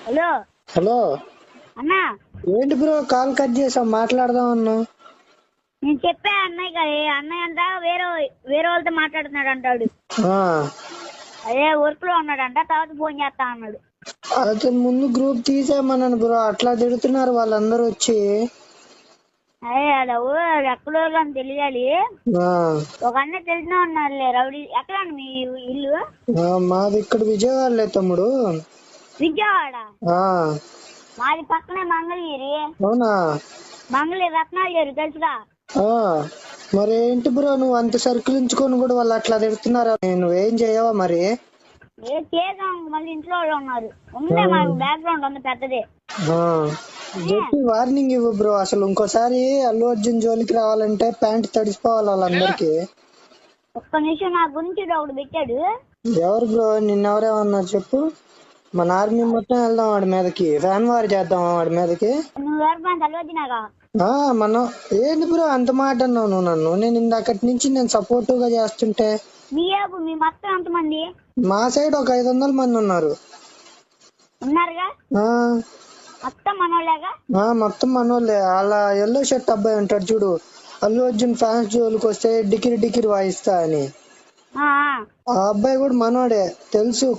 Hello hello అన్నా, ఏంటి bro call cut చేసాం, మాట్లాడదాం అన్నా. నేను చెప్పా అన్నయ్య అన్నయ్య అంట వేరే వాళ్ళతో మాట్లాడుతున్నాడు అంటాడు. అదే వర్క్ లో ఉన్నాడంట, తర్వాత ఫోన్ చేస్తా అన్నాడు. అతను ముందు గ్రూప్ తీసేయమన్నాను బ్రో, అట్లా తిడుతున్నారు వాళ్ళందరూ వచ్చి. అదే అది ఎక్కడో అని తెలియాలి. ఒక అన్న తెలిసిన ఉన్నారులే రౌడీ. ఎక్కడ మీ ఇల్లు? మాది ఇక్కడ విజయవాడలే తమ్ముడు. విజయవాడ? మాది పక్కనే మంగళగిరి. అవునా? మంగళగిరి రత్నాలు తెలుసుగా. మరి ఏంటి బ్రో నువ్వు అంత సర్కిల్ ఉంచుకొని కూడా వాళ్ళు అట్లా తిడుతున్నారా? నువ్వేం చేయవా మరి? చేసాం, మళ్ళీ ఇంట్లో వాళ్ళు ఉన్నారు. ఉందే మాకు బ్యాక్గ్రౌండ్ ఉంది పెద్దది. వార్నింగ్ ఇవ్వు బ్రో, అసలు ఇంకోసారి అల్లు అర్జున్ జోలికి రావాలంటే ప్యాంట్ తడిసిపోవాలి వాళ్ళందరికి. ఒక్క నిమిషం, నా గురించి ఒకటి పెట్టాడు. ఎవరు బ్రో? నిన్నెవరేమన్నారు చెప్పు. మన ఆర్మీ మొత్తం వెళ్దాం వాడి మీదకి, ఫ్యాన్ వార్ చేద్దాం వాడి మీదకి. మనం ఏంటి బ్రో అంత మాట అన్నావు నువ్వు నన్ను? నేను ఇందాకటి నుంచి నేను సపోర్టివ్ గా చేస్తుంటే. మా సైడ్ ఒక 500 మంది ఉన్నారు. మొత్తం మనోళ్ళే. అలా ఎల్లో షర్ట్ అబ్బాయి ఉంటాడు చూడు, అల్లు అర్జున్ ఫ్యాన్స్ జోలికి వస్తే డికిరి డికిరి వాయిస్తా అని, ఆ అబ్బాయి కూడా మనోడే తెలుసు.